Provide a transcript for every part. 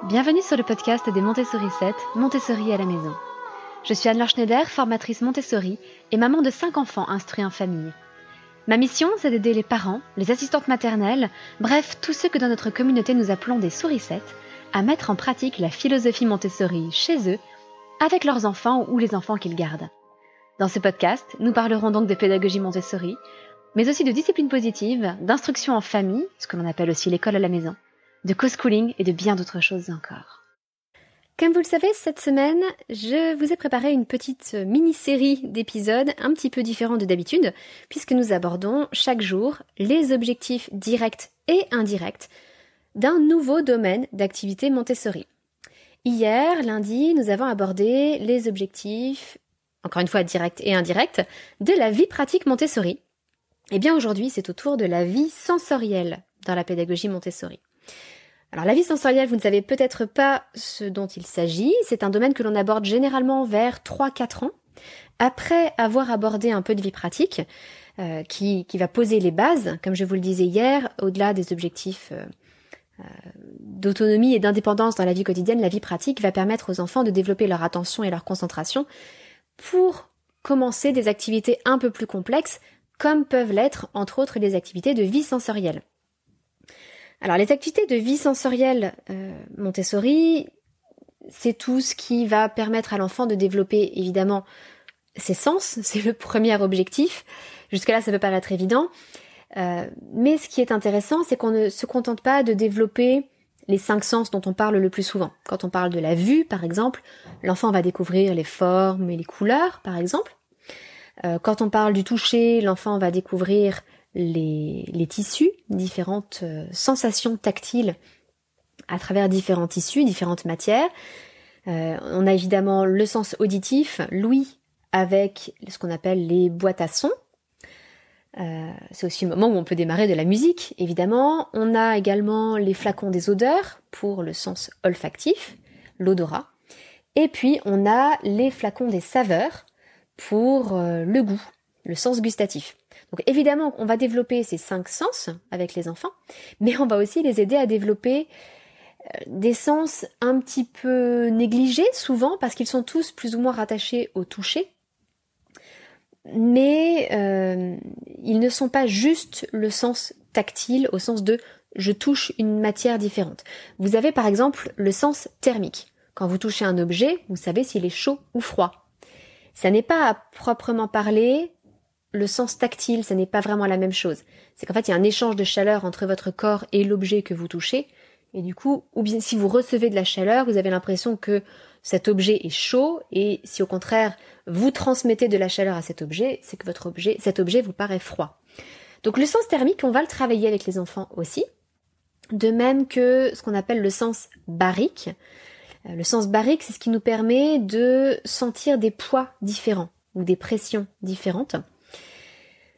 Bienvenue sur le podcast des Montessori 7, Montessori à la maison. Je suis Anne-Laure Schneider, formatrice Montessori et maman de 5 enfants instruits en famille. Ma mission, c'est d'aider les parents, les assistantes maternelles, bref, tous ceux que dans notre communauté nous appelons des souricettes, à mettre en pratique la philosophie Montessori chez eux, avec leurs enfants ou les enfants qu'ils gardent. Dans ce podcast, nous parlerons donc de pédagogie Montessori, mais aussi de discipline positive, d'instruction en famille, ce que l'on appelle aussi l'école à la maison, de co-schooling et de bien d'autres choses encore. Comme vous le savez, cette semaine, je vous ai préparé une petite mini-série d'épisodes un petit peu différents de d'habitude, puisque nous abordons chaque jour les objectifs directs et indirects d'un nouveau domaine d'activité Montessori. Hier, lundi, nous avons abordé les objectifs, encore une fois directs et indirects, de la vie pratique Montessori. Et bien aujourd'hui, c'est au tour de la vie sensorielle dans la pédagogie Montessori. Alors la vie sensorielle, vous ne savez peut-être pas ce dont il s'agit, c'est un domaine que l'on aborde généralement vers 3-4 ans, après avoir abordé un peu de vie pratique, qui va poser les bases, comme je vous le disais hier, au-delà des objectifs d'autonomie et d'indépendance dans la vie quotidienne, la vie pratique va permettre aux enfants de développer leur attention et leur concentration pour commencer des activités un peu plus complexes, comme peuvent l'être, entre autres, les activités de vie sensorielle. Alors, les activités de vie sensorielle Montessori, c'est tout ce qui va permettre à l'enfant de développer, évidemment, ses sens. C'est le premier objectif. Jusque-là, ça peut paraître évident. Mais ce qui est intéressant, c'est qu'on ne se contente pas de développer les 5 sens dont on parle le plus souvent. Quand on parle de la vue, par exemple, l'enfant va découvrir les formes et les couleurs, par exemple. Quand on parle du toucher, l'enfant va découvrir les tissus, différentes sensations tactiles à travers différents tissus, différentes matières. On a évidemment le sens auditif, l'ouïe, avec ce qu'on appelle les boîtes à sons. C'est aussi le moment où on peut démarrer de la musique, évidemment. On a également les flacons des odeurs pour le sens olfactif, l'odorat. Et puis on a les flacons des saveurs pour le goût, le sens gustatif. Donc évidemment, on va développer ces 5 sens avec les enfants, mais on va aussi les aider à développer des sens un petit peu négligés souvent, parce qu'ils sont tous plus ou moins rattachés au toucher. Mais ils ne sont pas juste le sens tactile, au sens de « je touche une matière différente ». Vous avez par exemple le sens thermique. Quand vous touchez un objet, vous savez s'il est chaud ou froid. Ça n'est pas à proprement parler le sens tactile, ça n'est pas vraiment la même chose. C'est qu'en fait, il y a un échange de chaleur entre votre corps et l'objet que vous touchez. Et du coup, ou bien si vous recevez de la chaleur, vous avez l'impression que cet objet est chaud. Et si au contraire, vous transmettez de la chaleur à cet objet, c'est que cet objet vous paraît froid. Donc le sens thermique, on va le travailler avec les enfants aussi. De même que ce qu'on appelle le sens barique. Le sens barique, c'est ce qui nous permet de sentir des poids différents ou des pressions différentes.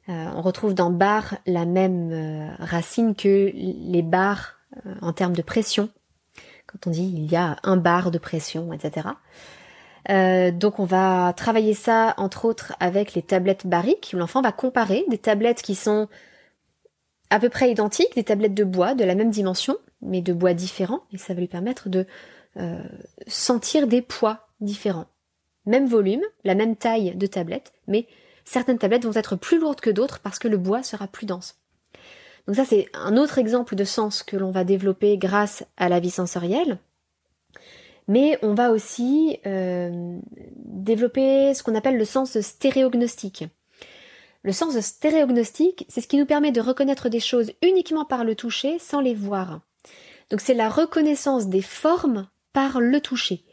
On retrouve dans bar la même racine que les bars en termes de pression. Quand on dit il y a un bar de pression, etc. Donc on va travailler ça entre autres avec les tablettes bariques, où l'enfant va comparer des tablettes qui sont à peu près identiques, des tablettes de bois de la même dimension, mais de bois différents, et ça va lui permettre de sentir des poids différents. Même volume, la même taille de tablette, mais certaines tablettes vont être plus lourdes que d'autres parce que le bois sera plus dense. Donc ça, c'est un autre exemple de sens que l'on va développer grâce à la vie sensorielle. Mais on va aussi développer ce qu'on appelle le sens stéréognostique. Le sens stéréognostique, c'est ce qui nous permet de reconnaître des choses uniquement par le toucher sans les voir. Donc c'est la reconnaissance des formes par le toucher.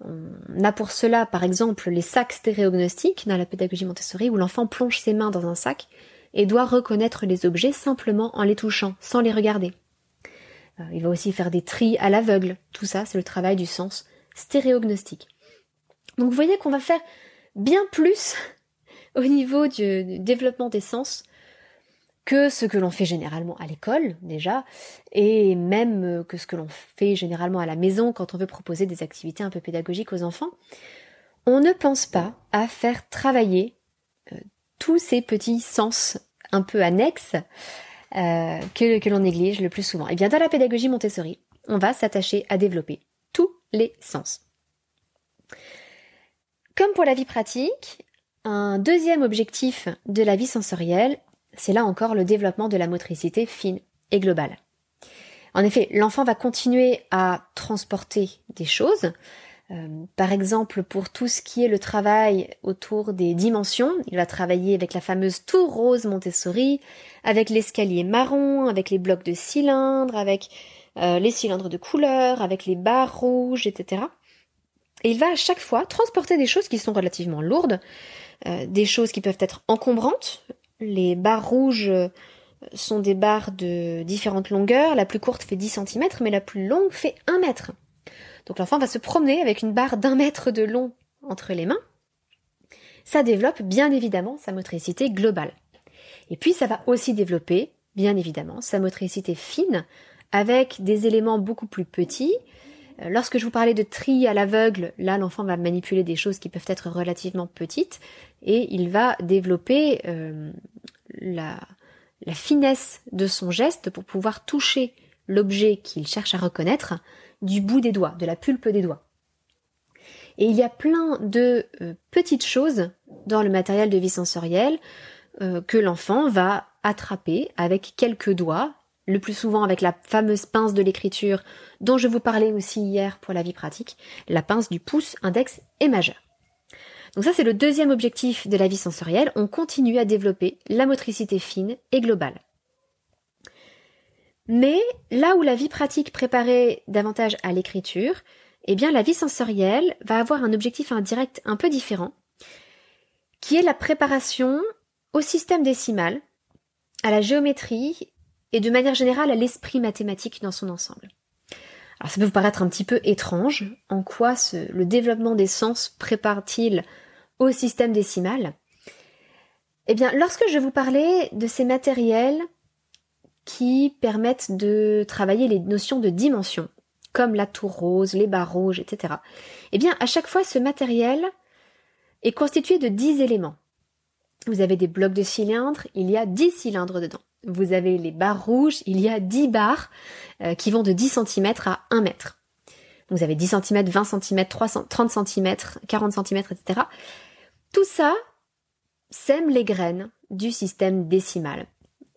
On a pour cela, par exemple, les sacs stéréognostiques dans la pédagogie Montessori, où l'enfant plonge ses mains dans un sac et doit reconnaître les objets simplement en les touchant, sans les regarder. Il va aussi faire des tris à l'aveugle. Tout ça, c'est le travail du sens stéréognostique. Donc vous voyez qu'on va faire bien plus au niveau du développement des sens que ce que l'on fait généralement à l'école, déjà, et même que ce que l'on fait généralement à la maison quand on veut proposer des activités un peu pédagogiques aux enfants. On ne pense pas à faire travailler tous ces petits sens un peu annexes que l'on néglige le plus souvent. Et bien dans la pédagogie Montessori, on va s'attacher à développer tous les sens. Comme pour la vie pratique, un deuxième objectif de la vie sensorielle, c'est là encore le développement de la motricité fine et globale. En effet, l'enfant va continuer à transporter des choses. Par exemple, pour tout ce qui est le travail autour des dimensions, il va travailler avec la fameuse tour rose Montessori, avec l'escalier marron, avec les blocs de cylindres, avec les cylindres de couleur, avec les barres rouges, etc. Et il va à chaque fois transporter des choses qui sont relativement lourdes, des choses qui peuvent être encombrantes. Les barres rouges sont des barres de différentes longueurs. La plus courte fait 10 cm, mais la plus longue fait 1 mètre. Donc l'enfant va se promener avec une barre d'1 mètre de long entre les mains. Ça développe bien évidemment sa motricité globale. Et puis ça va aussi développer, bien évidemment, sa motricité fine avec des éléments beaucoup plus petits. Lorsque je vous parlais de tri à l'aveugle, là l'enfant va manipuler des choses qui peuvent être relativement petites et il va développer la finesse de son geste pour pouvoir toucher l'objet qu'il cherche à reconnaître du bout des doigts, de la pulpe des doigts. Et il y a plein de petites choses dans le matériel de vie sensorielle que l'enfant va attraper avec quelques doigts, le plus souvent avec la fameuse pince de l'écriture dont je vous parlais aussi hier pour la vie pratique, la pince du pouce, index et majeur. Donc ça c'est le deuxième objectif de la vie sensorielle, on continue à développer la motricité fine et globale. Mais là où la vie pratique préparait davantage à l'écriture, eh bien la vie sensorielle va avoir un objectif indirect un peu différent, qui est la préparation au système décimal, à la géométrie et de manière générale à l'esprit mathématique dans son ensemble. Alors ça peut vous paraître un petit peu étrange, en quoi le développement des sens prépare-t-il au système décimal ? Eh bien, lorsque je vous parlais de ces matériels qui permettent de travailler les notions de dimension, comme la tour rose, les barres rouges, etc. Eh bien, à chaque fois, ce matériel est constitué de 10 éléments. Vous avez des blocs de cylindres, il y a 10 cylindres dedans. Vous avez les barres rouges, il y a 10 barres qui vont de 10 cm à 1 mètre. Vous avez 10 cm, 20 cm, 30 cm, 40 cm, etc. Tout ça sème les graines du système décimal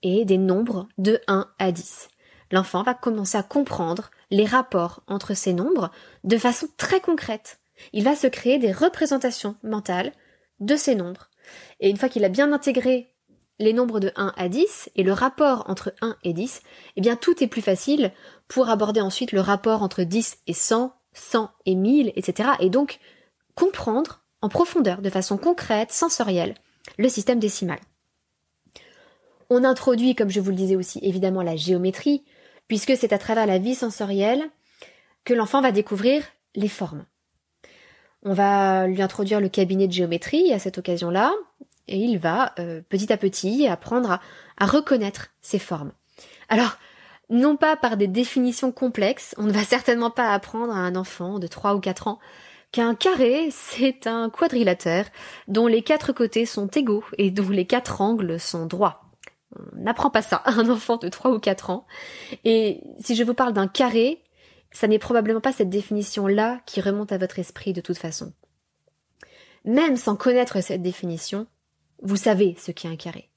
et des nombres de 1 à 10. L'enfant va commencer à comprendre les rapports entre ces nombres de façon très concrète. Il va se créer des représentations mentales de ces nombres. Et une fois qu'il a bien intégré les nombres de 1 à 10 et le rapport entre 1 et 10, eh bien tout est plus facile pour aborder ensuite le rapport entre 10 et 100, 100 et 1000, etc. Et donc comprendre en profondeur, de façon concrète, sensorielle, le système décimal. On introduit, comme je vous le disais aussi, évidemment la géométrie, puisque c'est à travers la vie sensorielle que l'enfant va découvrir les formes. On va lui introduire le cabinet de géométrie à cette occasion-là, et il va petit à petit apprendre à reconnaître ces formes. Alors, non pas par des définitions complexes, on ne va certainement pas apprendre à un enfant de 3 ou 4 ans qu'un carré, c'est un quadrilatère dont les 4 côtés sont égaux et dont les 4 angles sont droits. On n'apprend pas ça à un enfant de 3 ou 4 ans. Et si je vous parle d'un carré, ça n'est probablement pas cette définition-là qui remonte à votre esprit de toute façon. Même sans connaître cette définition, vous savez ce qu'est un carré.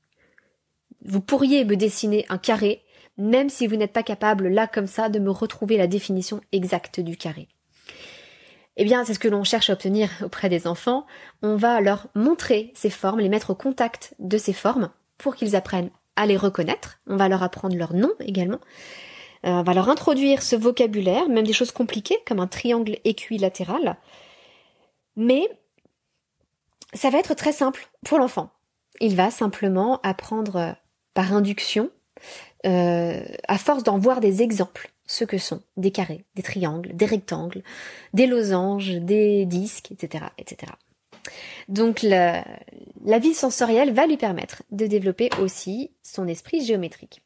Vous pourriez me dessiner un carré, même si vous n'êtes pas capable, là comme ça, de me retrouver la définition exacte du carré. Eh bien, c'est ce que l'on cherche à obtenir auprès des enfants. On va leur montrer ces formes, les mettre au contact de ces formes pour qu'ils apprennent à les reconnaître. On va leur apprendre leur nom également. On va leur introduire ce vocabulaire, même des choses compliquées comme un triangle équilatéral. Mais ça va être très simple pour l'enfant. Il va simplement apprendre par induction, à force d'en voir des exemples, ce que sont des carrés, des triangles, des rectangles, des losanges, des disques, etc., etc. Donc la vie sensorielle va lui permettre de développer aussi son esprit géométrique.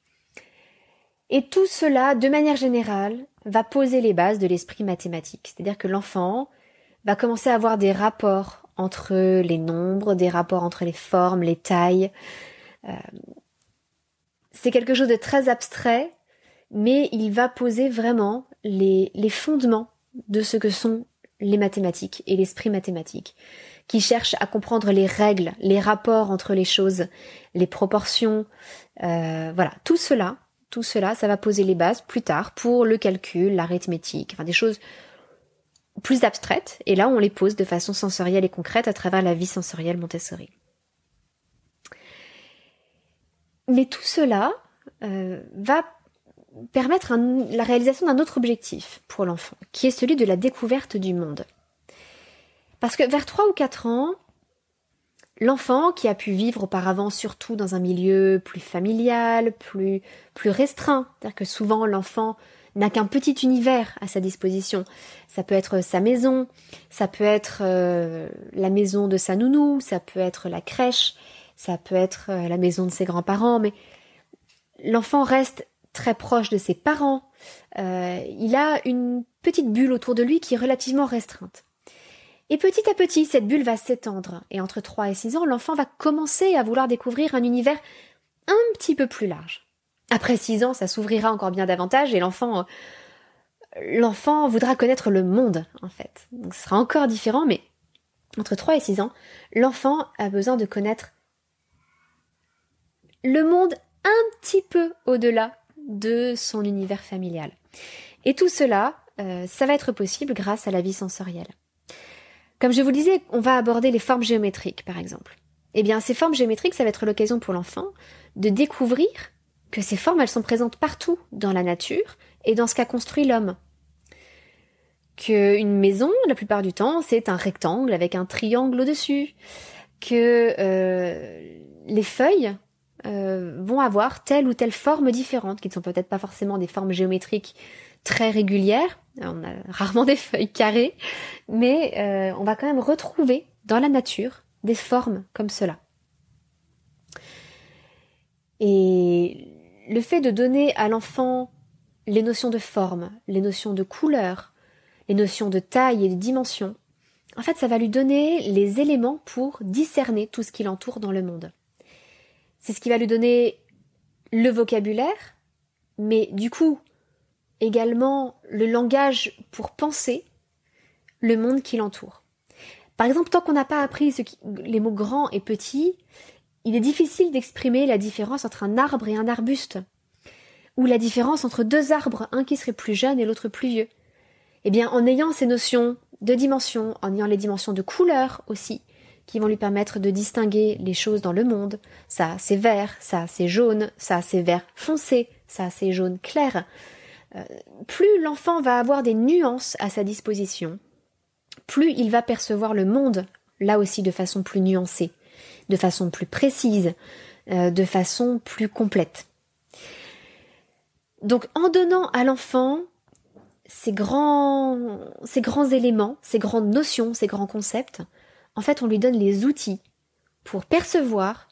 Et tout cela, de manière générale, va poser les bases de l'esprit mathématique. C'est-à-dire que l'enfant va commencer à avoir des rapports entre les nombres, des rapports entre les formes, les tailles. C'est quelque chose de très abstrait mais il va poser vraiment les fondements de ce que sont les mathématiques et l'esprit mathématique, qui cherche à comprendre les règles, les rapports entre les choses, les proportions, voilà, tout cela, ça va poser les bases plus tard pour le calcul, l'arithmétique, enfin des choses plus abstraites, et là on les pose de façon sensorielle et concrète à travers la vie sensorielle Montessori. Mais tout cela va permettre la réalisation d'un autre objectif pour l'enfant, qui est celui de la découverte du monde. Parce que vers 3 ou 4 ans, l'enfant qui a pu vivre auparavant surtout dans un milieu plus familial, plus restreint, c'est-à-dire que souvent l'enfant n'a qu'un petit univers à sa disposition. Ça peut être sa maison, ça peut être la maison de sa nounou, ça peut être la crèche, ça peut être la maison de ses grands-parents, mais l'enfant reste très proche de ses parents. Il a une petite bulle autour de lui qui est relativement restreinte. Et petit à petit, cette bulle va s'étendre. Et entre 3 et 6 ans, l'enfant va commencer à vouloir découvrir un univers un petit peu plus large. Après 6 ans, ça s'ouvrira encore bien davantage et l'enfant voudra connaître le monde, en fait. Donc ce sera encore différent, mais entre 3 et 6 ans, l'enfant a besoin de connaître le monde un petit peu au-delà de son univers familial. Et tout cela, ça va être possible grâce à la vie sensorielle. Comme je vous le disais, on va aborder les formes géométriques, par exemple. Eh bien, ces formes géométriques, ça va être l'occasion pour l'enfant de découvrir que ces formes, elles sont présentes partout dans la nature et dans ce qu'a construit l'homme. Qu'une maison, la plupart du temps, c'est un rectangle avec un triangle au-dessus. Que les feuilles vont avoir telle ou telle forme différente, qui ne sont peut-être pas forcément des formes géométriques très régulières. On a rarement des feuilles carrées, mais on va quand même retrouver dans la nature des formes comme cela. Et le fait de donner à l'enfant les notions de forme, les notions de couleur, les notions de taille et de dimension, en fait, ça va lui donner les éléments pour discerner tout ce qui l'entoure dans le monde. C'est ce qui va lui donner le vocabulaire, mais du coup, également le langage pour penser le monde qui l'entoure. Par exemple, tant qu'on n'a pas appris les mots grand et petit, il est difficile d'exprimer la différence entre un arbre et un arbuste, ou la différence entre 2 arbres, un qui serait plus jeune et l'autre plus vieux. Eh bien, en ayant ces notions de dimension, en ayant les dimensions de couleur aussi, qui vont lui permettre de distinguer les choses dans le monde, ça c'est vert, ça c'est jaune, ça c'est vert foncé, ça c'est jaune clair. Plus l'enfant va avoir des nuances à sa disposition, plus il va percevoir le monde, là aussi de façon plus nuancée, de façon plus précise, de façon plus complète. Donc en donnant à l'enfant ces grands éléments, ces grandes notions, ces grands concepts, en fait on lui donne les outils pour percevoir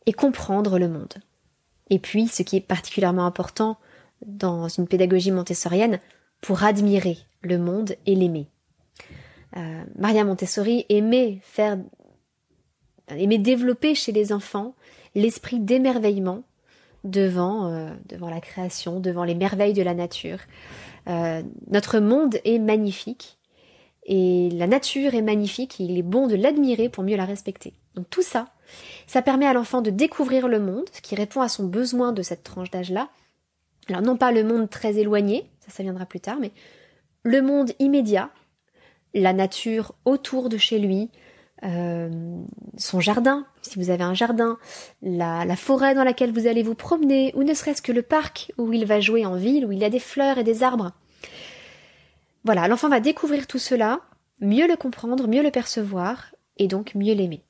et comprendre le monde. Et puis, ce qui est particulièrement important dans une pédagogie montessorienne, pour admirer le monde et l'aimer. Maria Montessori aimait développer chez les enfants l'esprit d'émerveillement devant la création, devant les merveilles de la nature. Notre monde est magnifique et la nature est magnifique et il est bon de l'admirer pour mieux la respecter. Donc tout ça, ça permet à l'enfant de découvrir le monde, ce qui répond à son besoin de cette tranche d'âge-là. Alors non pas le monde très éloigné, ça viendra plus tard, mais le monde immédiat, la nature autour de chez lui, son jardin, si vous avez un jardin, la forêt dans laquelle vous allez vous promener, ou ne serait-ce que le parc où il va jouer en ville, où il y a des fleurs et des arbres. Voilà, l'enfant va découvrir tout cela, mieux le comprendre, mieux le percevoir, et donc mieux l'aimer.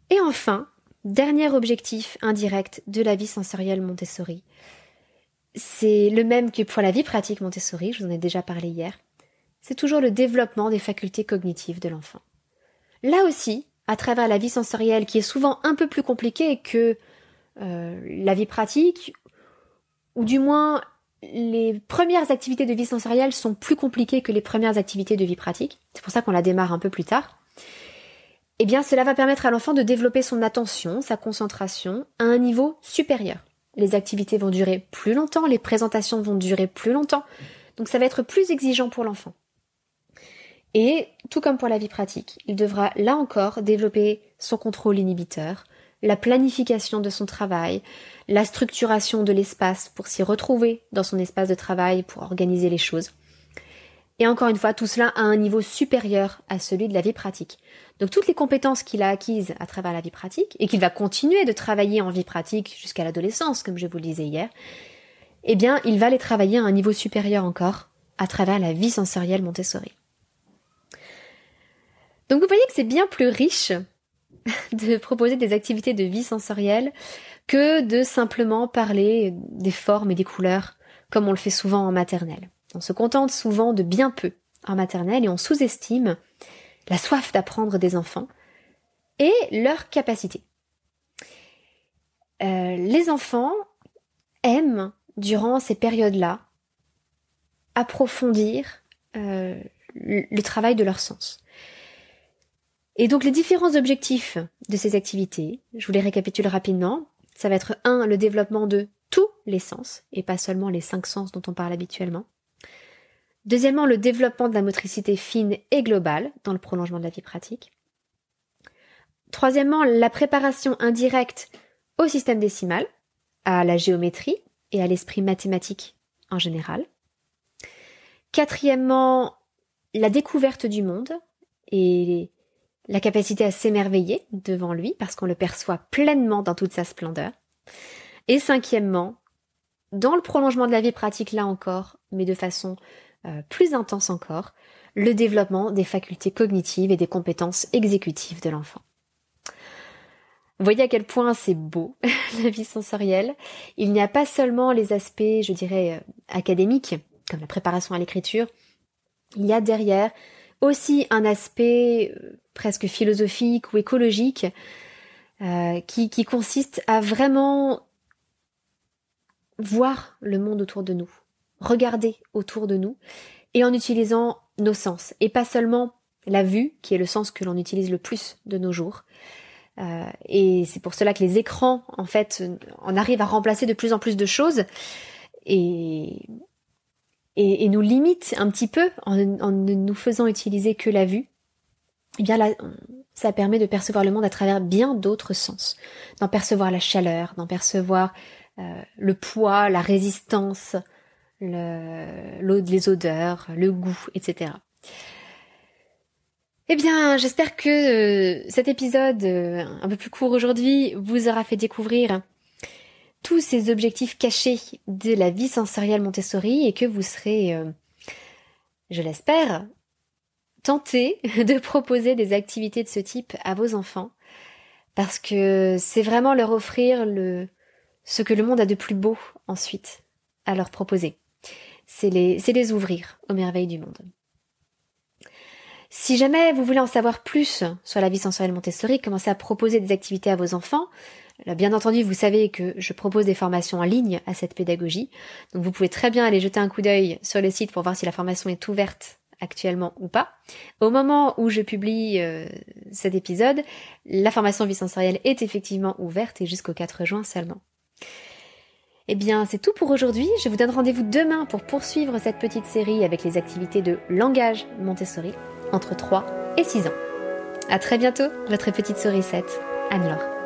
Et enfin, dernier objectif indirect de la vie sensorielle Montessori, c'est le même que pour la vie pratique Montessori, je vous en ai déjà parlé hier, c'est toujours le développement des facultés cognitives de l'enfant. Là aussi, à travers la vie sensorielle qui est souvent un peu plus compliquée que la vie pratique, ou du moins les premières activités de vie sensorielle sont plus compliquées que les premières activités de vie pratique, c'est pour ça qu'on la démarre un peu plus tard, eh bien cela va permettre à l'enfant de développer son attention, sa concentration à un niveau supérieur. les activités vont durer plus longtemps, les présentations vont durer plus longtemps. Donc ça va être plus exigeant pour l'enfant. Et tout comme pour la vie pratique, il devra là encore développer son contrôle inhibiteur, la planification de son travail, la structuration de l'espace pour s'y retrouver dans son espace de travail, pour organiser les choses. Et encore une fois, tout cela à un niveau supérieur à celui de la vie pratique. Donc toutes les compétences qu'il a acquises à travers la vie pratique, et qu'il va continuer de travailler en vie pratique jusqu'à l'adolescence, comme je vous le disais hier, eh bien, il va les travailler à un niveau supérieur encore à travers la vie sensorielle Montessori. Donc vous voyez que c'est bien plus riche de proposer des activités de vie sensorielle que de simplement parler des formes et des couleurs comme on le fait souvent en maternelle. On se contente souvent de bien peu en maternelle et on sous-estime la soif d'apprendre des enfants et leur capacité. Les enfants aiment, durant ces périodes-là, approfondir le travail de leur sens. Et donc les différents objectifs de ces activités, je vous les récapitule rapidement, ça va être 1, le développement de tous les sens, et pas seulement les 5 sens dont on parle habituellement. Deuxièmement, le développement de la motricité fine et globale, dans le prolongement de la vie pratique. Troisièmement, la préparation indirecte au système décimal, à la géométrie et à l'esprit mathématique en général. Quatrièmement, la découverte du monde et la capacité à s'émerveiller devant lui parce qu'on le perçoit pleinement dans toute sa splendeur. Et cinquièmement, dans le prolongement de la vie pratique là encore, mais de façon plus intense encore, le développement des facultés cognitives et des compétences exécutives de l'enfant. Vous voyez à quel point c'est beau, la vie sensorielle. Il n'y a pas seulement les aspects, je dirais, académiques, comme la préparation à l'écriture. Il y a derrière aussi un aspect presque philosophique ou écologique qui consiste à vraiment voir le monde autour de nous, regarder autour de nous et en utilisant nos sens. Et pas seulement la vue, qui est le sens que l'on utilise le plus de nos jours. Et c'est pour cela que les écrans, en fait, en arrivent à remplacer de plus en plus de choses et nous limitent un petit peu en ne nous faisant utiliser que la vue. Eh bien là, ça permet de percevoir le monde à travers bien d'autres sens, d'en percevoir la chaleur, d'en percevoir le poids, la résistance, les odeurs, le goût, etc. Eh bien, j'espère que cet épisode un peu plus court aujourd'hui vous aura fait découvrir tous ces objectifs cachés de la vie sensorielle Montessori et que vous serez, je l'espère, tentés de proposer des activités de ce type à vos enfants parce que c'est vraiment leur offrir ce que le monde a de plus beau ensuite à leur proposer. C'est les ouvrir aux merveilles du monde. Si jamais vous voulez en savoir plus sur la vie sensorielle Montessori, commencez à proposer des activités à vos enfants. Bien entendu, vous savez que je propose des formations en ligne à cette pédagogie. Donc vous pouvez très bien aller jeter un coup d'œil sur le site pour voir si la formation est ouverte actuellement ou pas. Au moment où je publie cet épisode, la formation vie sensorielle est effectivement ouverte et jusqu'au 4 juin seulement. Eh bien, c'est tout pour aujourd'hui. Je vous donne rendez-vous demain pour poursuivre cette petite série avec les activités de langage Montessori entre 3 et 6 ans. À très bientôt, votre petite sourisette, Anne-Laure.